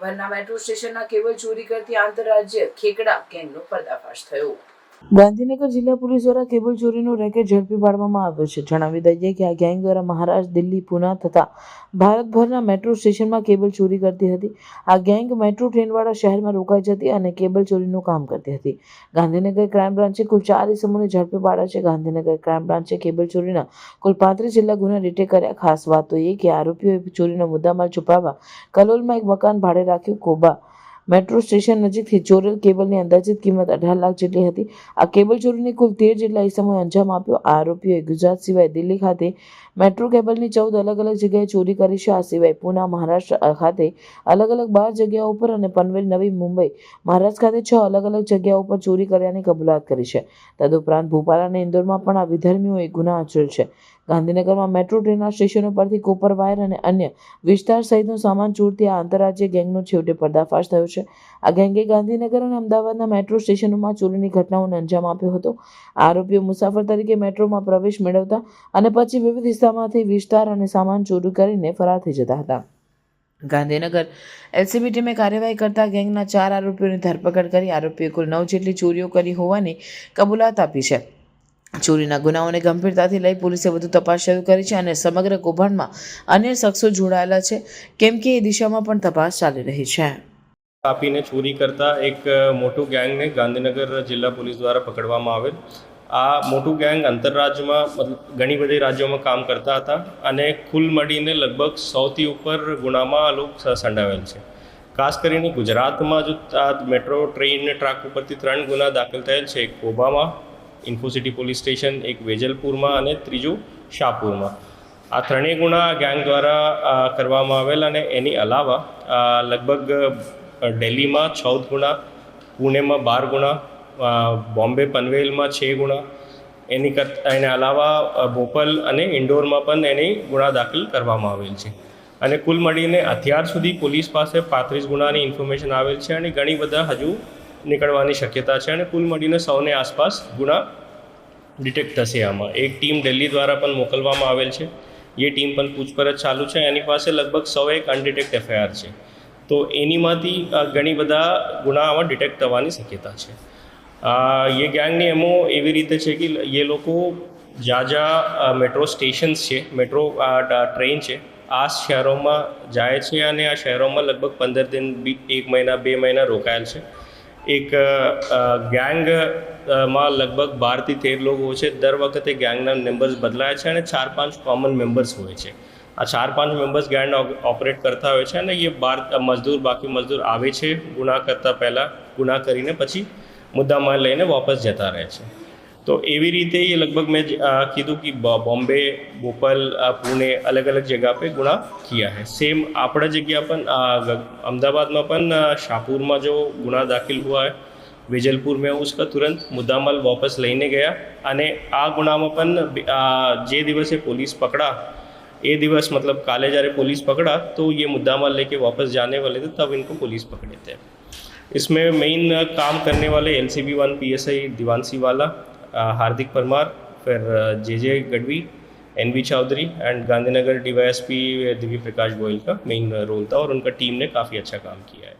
ભારતભરના metro સ્ટેશનના cable ચોરી કરતી આંતરરાજ્ય ખેકડા ગેંગનો પર્દાફાશ થયો। ગાંધીનગર જિલ્લા પોલીસ દ્વારા કેબલ ચોરીનો રેકેટ ઝડપી પાડવામાં આવ્યો છે। જણાવી દઈએ કે આ ગેંગ દ્વારા મહારાષ્ટ્ર, દિલ્હી, પુના તથા ભારતભરના મેટ્રો સ્ટેશનમાં કેબલ ચોરી કરતી હતી। આ ગેંગ મેટ્રો ટ્રેનવાળા શહેરમાં રોકાઈ જતી અને કેબલ ચોરીનું કામ કરતી હતી। ગાંધીનગર ક્રાઇમ બ્રાન્ચે કુલ 4 ઇસમોને ઝડપી પાડ્યા છે। ગાંધીનગર ક્રાઇમ બ્રાન્ચે કેબલ ચોરીના કુલ 35 જેટલા ગુના ડિટેક્ટ કર્યા। ખાસ વાત તો એ કે આરોપીઓએ ચોરીનો મુદ્દામાલ છુપાવવા કલોલમાં એક મકાન ભાડે રાખ્યું। કોબા મેટ્રો સ્ટેશન નજીકથી ચોરેલ કેબલની અંદાજિત કિંમત 18 લાખ જેટલી હતી। આ કેબલ ચોરીની કુલ 13 જેટલા ઇસમોએ અંજામ આપ્યો। આ આરોપીઓએ ગુજરાત સિવાય દિલ્હી ખાતે મેટ્રો કેબલની 14 અલગ અલગ જગ્યાએ ચોરી કરી છે। આ સિવાય પુના, મહારાષ્ટ્ર ખાતે અલગ અલગ 12 જગ્યાઓ પર અને પનવેલ, નવી મુંબઈ, મહારાષ્ટ્ર ખાતે 6 અલગ અલગ જગ્યાઓ પર ચોરી કર્યાની કબૂલાત કરી છે। તદુપરાંત ભોપાલ અને ઇન્દોરમાં પણ આ વિધર્મીઓએ ગુના આચરેલ છે। ગાંધીનગરમાં મેટ્રો ટ્રેનના સ્ટેશનો પરથી કોપર વાયર અને અન્ય વિસ્તાર સહિતનો સામાન ચોરતી આ આંતરરાજ્ય ગેંગનો છેવટે પર્દાફાશ થયો છે। આ ગેંગે ગાંધીનગર અને અમદાવાદના મેટ્રો સ્ટેશનોમાં ચોરીની ઘટનાઓને અંજામ આપ્યો હતો। આરોપીઓ મુસાફર તરીકે મેટ્રોમાં પ્રવેશ મેળવતા અને પછી વિવિધ હિસ્સામાંથી વિસ્તાર અને સામાન ચોરી કરીને ફરાર થઈ જતા હતા। ગાંધીનગર એલસીબી ટીમે કાર્યવાહી કરતા ગેંગના 4 આરોપીઓની ધરપકડ કરી આરોપીઓએ કુલ 9 જેટલી ચોરીઓ કરી હોવાની કબૂલાત આપી છે। ચોરીના ગુનાઓને ગંભીરતાથી લઈ પોલીસે વધુ તપાસ શરૂ કરી છે અને સમગ્ર કૌભાંડમાં અન્ય શખ્સો જોડાયેલા છે કેમ કે એ દિશામાં પણ તપાસ ચાલી રહી છે। આપીને ચોરી કરતા એક મોટું ગેંગને ગાંધીનગર જિલ્લા પોલીસ દ્વારા પકડવામાં આવેલ। આ મોટું ગેંગ આંતરરાજ્યમાં મતલબ ઘણી બધી રાજ્યોમાં કામ કરતા હતા અને કુલ મળીને લગભગ 100થી ઉપર ગુનામાં આ લોકો સંડાવેલ છે। ખાસ કરીને ગુજરાતમાં જો આ મેટ્રો ટ્રેન ટ્રેક ઉપરથી 3 ગુના દાખલ થયેલ છે। એક કોબામાં, ઇન્ફોસિટી પોલીસ સ્ટેશન, એક વેજલપુરમાં અને ત્રીજું શાહપુરમાં। આ ત્રણેય ગુના ગેંગ દ્વારા કરવામાં આવેલ અને એની અલાવા લગભગ દિલ્હીમાં 14 ગુના, પુણેમાં 12 ગુના, બોમ્બે પનવેલમાં 6 ગુના, એના અલાવા ભોપાલ અને ઇન્દોરમાં પણ એની ગુના દાખલ કરવામાં આવેલ છે અને કુલ મળીને અત્યાર સુધી પોલીસ પાસે 35 ગુનાની ઇન્ફોર્મેશન આવેલ છે અને ઘણી બધા હજુ નીકળવાની શક્યતા છે અને કુલ મળીને 100ની આસપાસ ગુના ડિટેક્ટ થશે। આમાં એક ટીમ દિલ્હી દ્વારા પણ મોકલવામાં આવેલ છે। એ ટીમ પણ પૂછપરછ ચાલુ છે। એની પાસે લગભગ 101 અનડિટેક્ટ એફઆઈઆર છે, તો એનીમાંથી ઘણી બધા ગુના આમાં ડિટેક્ટ થવાની શક્યતા છે। એ ગેંગની એમો એવી રીતે છે કે એ લોકો જ્યાં મેટ્રો સ્ટેશન્સ છે, મેટ્રો ટ્રેન છે, આ શહેરોમાં જાય છે અને આ શહેરોમાં લગભગ 15 દિન, 1 મહિના, 2 મહિના રોકાયેલ છે। એક ગેંગમાં લગભગ 12થી 13 લોકો હોય છે। દર વખતે ગેંગના મેમ્બર્સ બદલાય છે અને 4-5 કોમન મેમ્બર્સ હોય છે। આ 4-5 મેમ્બર્સ ગેંગ ઓપરેટ કરતા હોય છે અને એ બાકી મજદૂર આવે છે ગુના કરતાં પહેલાં, ગુના કરીને પછી મુદ્દામાલ લઈને વાપસ જતા રહે છે। તો એવી રીતે એ લગભગ મેં કીધું कि बॉम्बे, भोपाल, पुणे अलग अलग जगह पे गुना किया है। सेम આપણા જગ્યા પણ अहमदाबाद में पण शाहपुर में जो गुना दाखिल हुआ है, वेजलपुर में उसका तुरंत मुद्दामाल वापस लेने गया અને આ ગુનામાં પણ જે દિવસે पुलिस पकड़ा ये दिवस मतलब काले जारे पुलिस पकड़ा तो ये मुद्दामाल लेके वापस जाने वाले थे, तब इनको पुलिस पकड़े थे। इसमें मेन काम करने वाले LCB 1 PSI दिवानसी वाला, हार्दिक परमार, फिर J Gadhvi, NV Chaudhary and Gandhinagar DYSP Divya प्रकाश गोयल का मेन रोल था और उनका टीम ने काफ़ी अच्छा काम किया है।